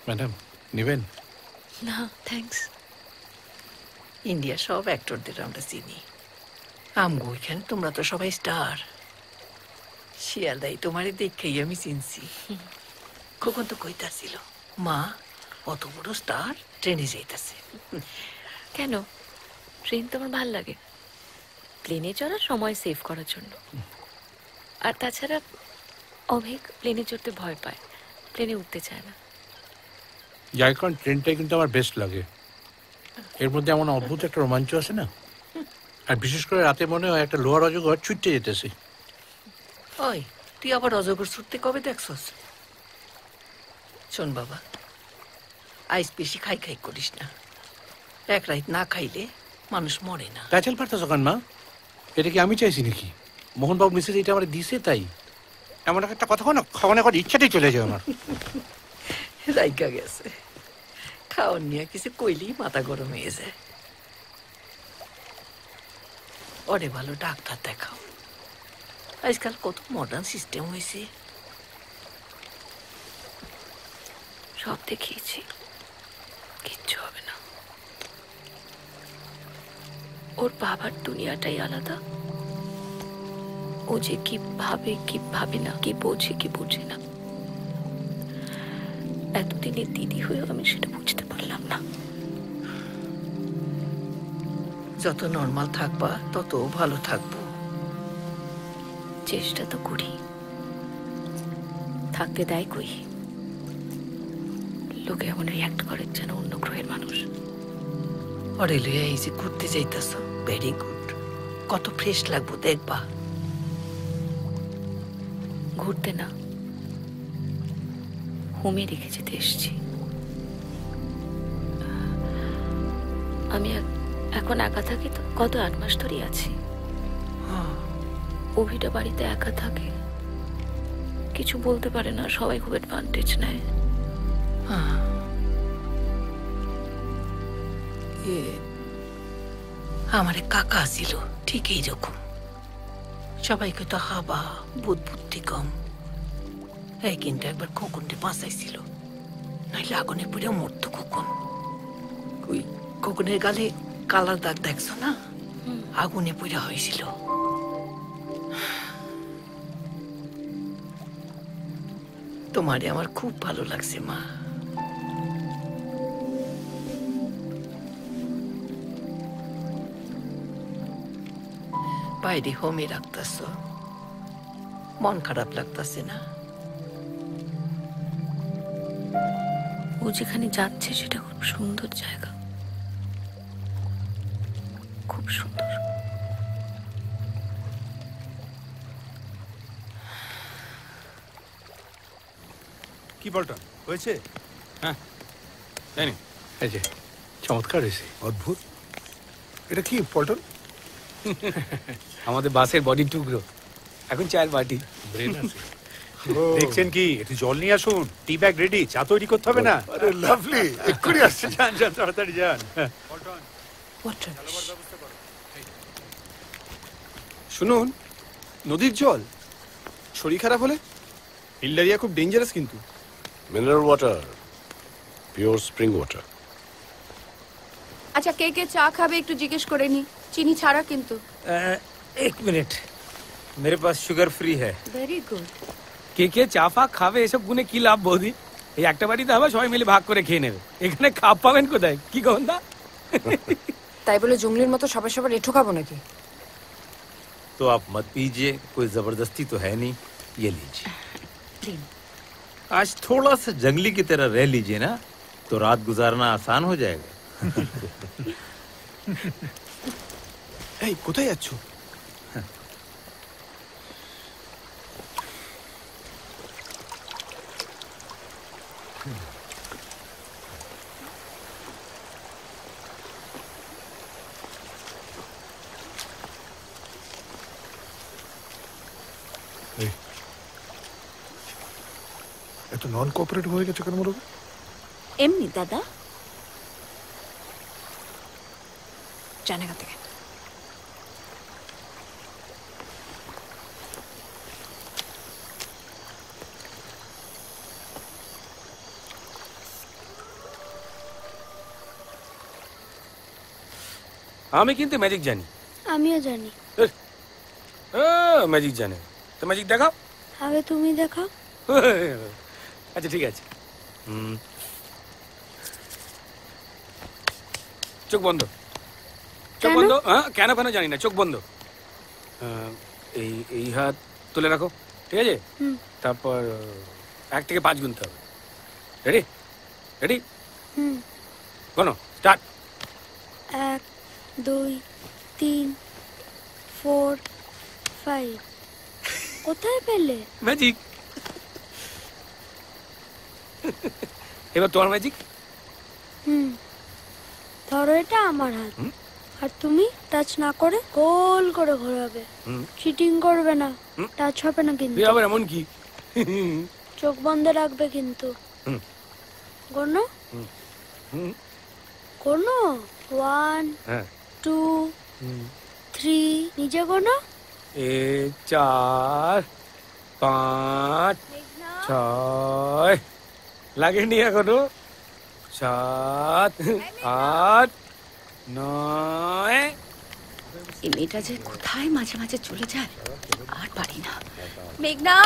Madam নেবেন? না thanks. India সব অ্যাক্টরদের আমরা চিনি। আমগো ওইখানে তোমরা তো সবাই স্টার। শিয়ালদাই তোমারই দেখেই আমি চিনছি। কখন তো কইতাছিল মা অত বড় স্টার ট্রেনে যাইতাছে। কেন? ট্রেন তো আমার ভাল লাগে, প্লেনে চড়া সময় সেভ করার জন্য। আর তাছাড়া অভিক প্লেনে চড়তে ভয় পায়, প্লেনে উঠতে চায় না। যার কারণ ট্রেনটাই কিন্তু আমার বেস্ট লাগে। এর মধ্যে এমন অদ্ভুত একটা রোমাঞ্চ আছে না, আর বিশেষ করে রাতে মনে হয় একটা লোহার অজগর ছুটতে যেতেছে। ওই তুই আবার অজগর ছুটতে কবে দেখছস? শোন বাবা, আইস বেশি খাই খাই করিস না। এক রাত না খাইলে মানুষ মরে না। কাচাল পারতেছ কেন মা? এটা কি আমি চাইছি নাকি? মোহনবাবু মিসেস এটা আমার দিছে তাই। এমন একটা কথা না খাওয়ানোর কথা ইচ্ছাটাই চলে যায় আমার। রাইকা গেছে, খাওয়ার নিয়ে কিছু কইলেই মাথা গরম হয়ে যায়। ওরে ভালো ডাক্তার দেখাও, আজকাল কত মডার্ন সিস্টেম হয়েছে। সব দেখিয়েছি, কিচ্ছু হবে না। ওর বাবার দুনিয়াটাই আলাদা। ও যে কি ভাবে কি ভাবে না, কি বোঝে কি বোঝে না, এতদিনের দিদি হয়েও আমি সেটা বুঝতে পারলাম না। যত নর্মাল থাকবা তত ভালো থাকবো। চেষ্টা তো করি, থাকতে দেয় কই। লোকে এমন রিয়াক্ট করে যেন অন্য গ্রহের মানুষ। ওরে লইয়া এই যে ঘুরতে যাইতেছ, ভেরি গুড। কত ফ্রেশ লাগবো দেখবা। ঘুরতে না, হোমে রেখে যেতে এসছি। আমি এখন একা থাকি তো, গত 8 মাস ধরেই আছি। অভিটা বাড়িতে একা থাকে, কিছু বলতে পারে না, সবাই খুব অ্যাডভান্টেজ নেয়। আমার কাকা ছিল ঠিক এইরকম, সবাইকে তো হাবা বুদ্ধি কম। এই কিন্তু একবার খোকনকে বাঁচাইছিল, নাইলে আগুনে পুড়ে মরতো খোকন। ওই খোকনের গালে কালার দাগ দেখছো না, আগুনে পুড়ে হয়েছিল। তোমারে আমার খুব ভালো লাগছে মা। বাইরে হোমে রাখতেছ, মন খারাপ লাগতেছে না? ও যেখানে যাচ্ছে সেটা খুব সুন্দর জায়গা, খুব সুন্দর। কি পল্টন হয়েছে? হ্যাঁ জানি, এই যে চমৎকার হয়েছে। অদ্ভুত। এটা কি পল্টন? আমাদের বাসের বডি টুকরো, এখন চায়ের বাটি। ব্রেন আছে। দেখছেন কি? একটু জল নিয়ে আসুন, টি ব্যাগ রেডি, চা তৈরি করতে হবে না। আরে লাভলি, এক্ষুনি আসছে। যান যান তাড়াতাড়ি যান। শুনুন, নদীর জল শরীর খারাপ হলে ফিল্ডারিয়া খুব ডেঞ্জারাস কিন্তু। Mineral water, pure spring water. আচ্ছা কে কে চা খাবে একটু জিজ্ঞেস করে নি, চিনি ছাড়া কিন্তু। 1 মিনিট, मेरे पास शुगर फ्री है। Very good. কে চা ফা খাবে এসব গুনে কি লাভ বৌদি? এই একটা বাড়িতে হবে, সবাই মিলে ভাগ করে খেয়ে নেবে। এখানে খাপ পাবেন কোথায়? কি গন্ধা। তাই বলে জঙ্গলির মতো সবাই সবার এঠো খাবো নাকি? तो आप मत पीजिए, कोई जबरदस्ती तो है नहीं, ये लीजिए। आज थोड़ा सा जंगली की तरह रह लीजिए ना, तो रात गुजारना आसान हो जाएगा। এই কোথায় যাচ্ছ? এত নন কোঅপারেটিভ হয়ে গেছে কেন বলো? এমনি দাদা জানে না থেকে। আমি কিন্তু ম্যাজিক জানি। আমিও জানি। ম্যাজিক জানে তো ম্যাজিক দেখাও। আগে তুমি দেখাও। আচ্ছা ঠিক আছে, চোখ বন্ধ। চোখ কেন? বন্ধ। হ্যাঁ, কেন কেন জানি না, চোখ বন্ধ। এই এই হাত তুলে রাখো, ঠিক আছে? হুম। তারপর 1 থেকে 5 গুনতে হবে। রেডি? রেডি? হুম। গোনো, স্টার্ট। 1 2 3 4 5। কোথায় পেলে? ম্যাজিক। এবার তোমার ম্যাজিক। হুম। ধরো এটা আমার হাত, আর তুমি টাচ না করে গোল করে ঘোরাবে। চিটিং করবে না, টাচ হবে না কিন্তু। আবার এমন কি? চোখ বন্ধ রাখবে কিন্তু। গোনো গোনো 1 2 3 নিজে গোনো। 4 5 6 লাগেনি এখনো। 7 8 9। এই মেয়েটা যে কোথায় মাঝে মাঝে চলে যায় আর পারি না। মেঘনা,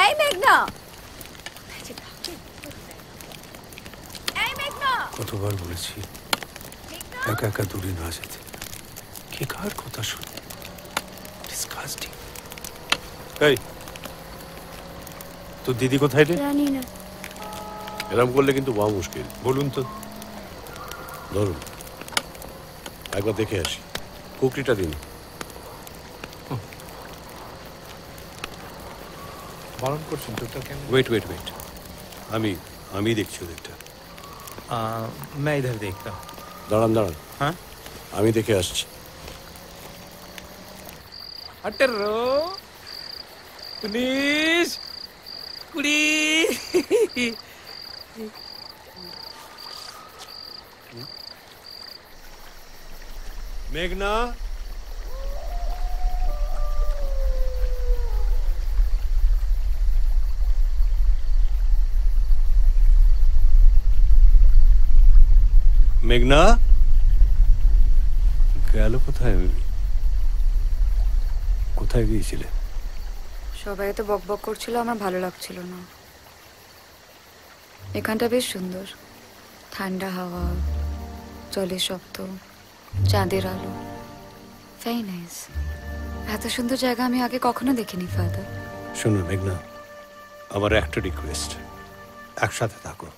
এই মেঘনা, এই মেঘনা। কতবার বলেছি একা একা দূরে না যেতে। কে কার কথা শুনে? ডিসকাস্টিং। এই, তোর দিদি কোথায় রে? জানি না। এরম করলে কিন্তু বড় মুশকিল। বলুন তো। ধরুন, একবার দেখে আসি। কুকরিটা দিন। বারণ করছেন তো কেন? ওয়েট ওয়েট ওয়েট, আমি দেখছি ওদেরটা। मैं इधर देखता हूँ। দাঁড়ান দাঁড়ান, हाँ, আমি দেখে আসছি। अटरो 19 20। মেঘনা, মেঘনা গেল কোথায়? কোথায় গিয়েছিলে? সবাই তো বকবক করছিল, আমার ভালো লাগছিল না। এখানটা বেশ সুন্দর, ঠান্ডা হাওয়া, জলের শব্দ, চাঁদের আলো। Very nice. এত সুন্দর জায়গা আমি আগে কখনো দেখিনি ফাদার। শোনো মেঘনা, আমার একটা রিকোয়েস্ট, একসাথে থাকো।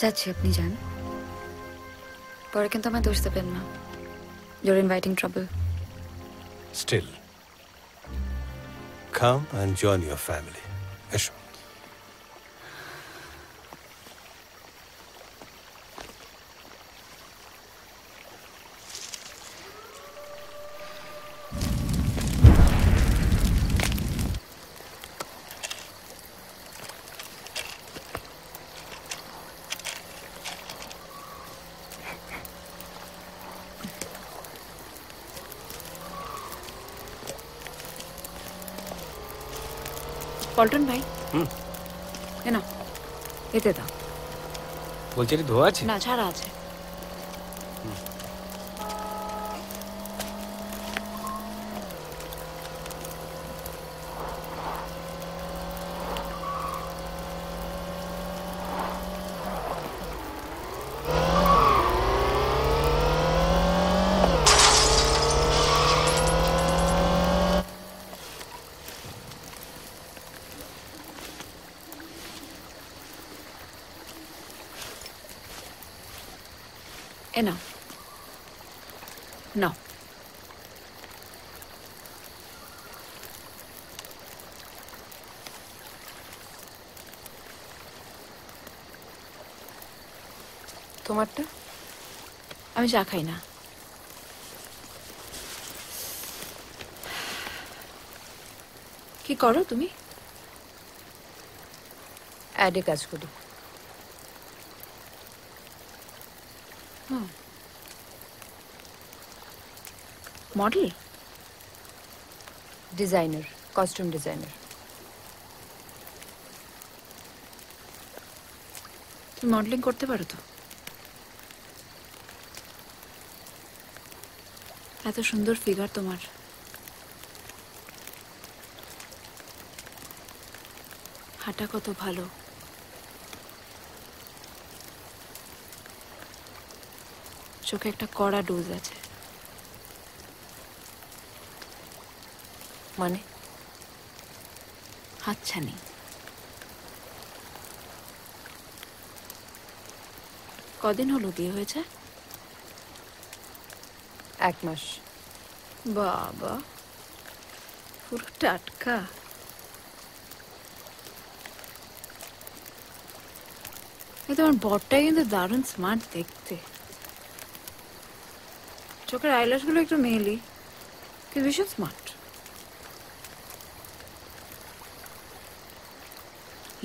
যাচ্ছি, আপনি যান, পরে কিন্তু আমায় দোষ দেবেন না। You're inviting trouble. Still, come and join your family. এসো। পল্টন ভাই, না এতে দাও। বলছে কি ধোয়া আছে? না, ছাড়া আছে। নাও নাও। তোমারটা? আমি চা খাই না। কি করো তুমি? অ্যাডে কাজ করি। Model, designer, costume designer. তুমি মডেলিং করতে পারো তো? এত সুন্দর ফিগার তোমার। হাঁটা কত ভালো। চোখে একটা কড়া ডোজ আছে। মানে হাতছানি। কদিন হলো বিয়ে হয়েছে? 1 মাস। বাবা, পুরো টাটকা। এই তোমার বরটাই কিন্তু দারুণ স্মার্ট দেখতে। চোখের আইল্যাশ গুলো একটু মেয়েলি, কিন্তু ভীষণ স্মার্ট।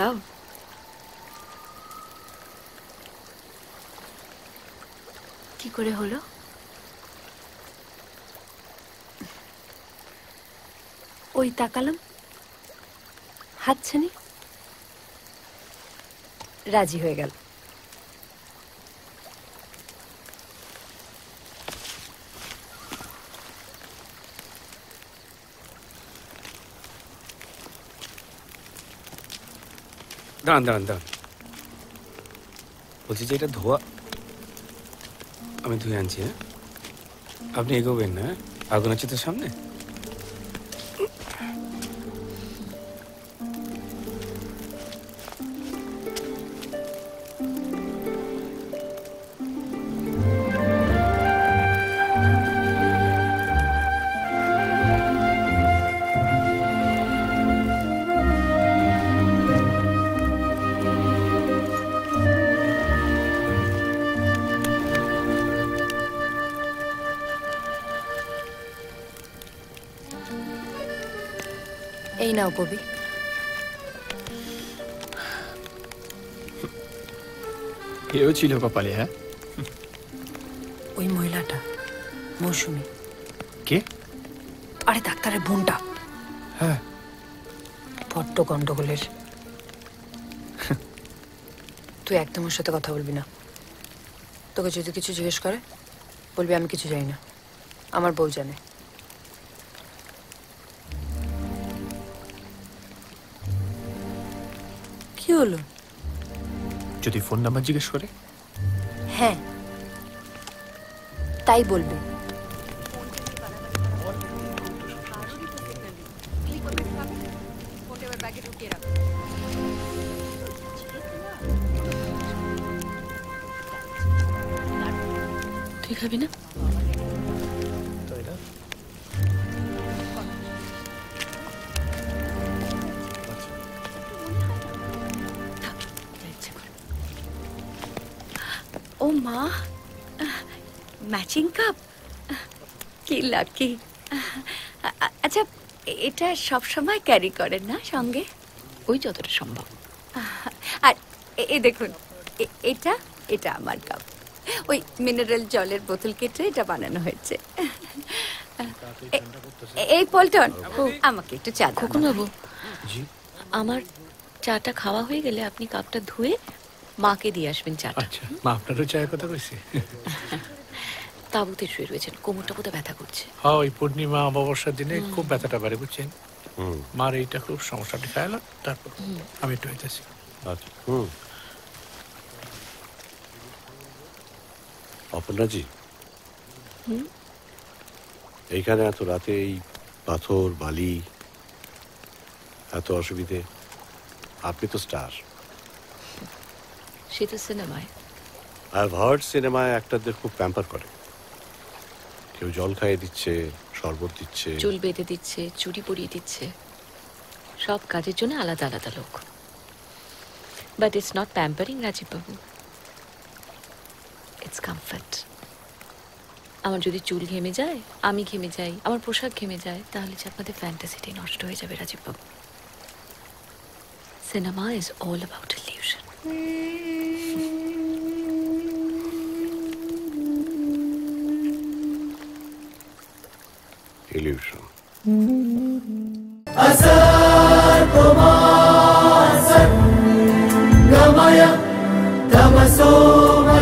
লাভ? কি করে হলো? ওই তাকালাম, হাতছানি, রাজি হয়ে গেল। দাঁড়ান দাঁড়ান দাঁড়ান, বলছি যে এটা ধোয়া, আমি ধুয়ে আনছি। হ্যাঁ, আপনি এগোবেন না। আগুন আছে তো সামনে। এই নাও কবি। এও ছিল কপালে। হ্যাঁ, ওই মহিলাটা মৌসুমী। কে? আরে ডাক্তারের বোনটা। হ্যাঁ, বড্ড গন্ডগোলের। তুই একদম ওর সাথে কথা বলবি না। তোকে যদি কিছু জিজ্ঞেস করে বলবি আমি কিছু জানি না, আমার বউ জানে। কি হলো? যদি ফোন নাম্বার জিজ্ঞেস করে? হ্যাঁ, তাই বলবি। তুই খাবি না? ও মা, ম্যাচিং কাপ, কি লাকি। আচ্ছা, এটা সব সময় ক্যারি করেন না সঙ্গে? ওই যতটা সম্ভব। আর এ দেখুন, এটা এটা আমার কাপ। ওই মিনারেল জলের বোতল কেটে এটা বানানো হয়েছে। এই পল্টন, আমাকে একটু চা দাও। খোকন বাবু, আমার চাটা খাওয়া হয়ে গেলে আপনি কাপটা ধুয়ে মাকে দিয়ে আসবেন চাটা। আচ্ছা, মা আপনারও চায়ের কথা কইছে? তাঁবুতে শুয়ে রয়েছেন, কোমরটা বোধহয় ব্যথা করছে। হ্যাঁ, ওই পূর্ণিমা অমাবস্যার দিনে খুব ব্যথাটা বাড়ে, বুঝছেন? মার এইটা খুব সমস্যাটি খাইল, তারপর আমি একটু হইতেছি। আচ্ছা। অপর্ণাজি, এইখানে এত রাতে এই পাথর বালি, এত অসুবিধে, আপনি তো স্টার। সে তো সিনেমায়। আর ভার্ড সিনেমায় অ্যাক্টরদের খুব প্যাম্পার করে। কেউ জল খাইয়ে দিচ্ছে, শরবত দিচ্ছে, চুল বেঁধে দিচ্ছে, চুড়ি পরিয়ে দিচ্ছে, সব কাজের জন্য আলাদা আলাদা লোক। But it's not pampering Rajiv বাবু, ইটস কমফর্ট। আমার যদি চুল ঘেমে যায়, আমি ঘেমে যাই, আমার পোশাক ঘেমে যায়, তাহলে যে আপনাদের ফ্যান্টাসিটাই নষ্ট হয়ে যাবে রাজীব বাবু। Cinema is all about illusion. Illusion. Asar Kumar Sat Gamaya तमसो मा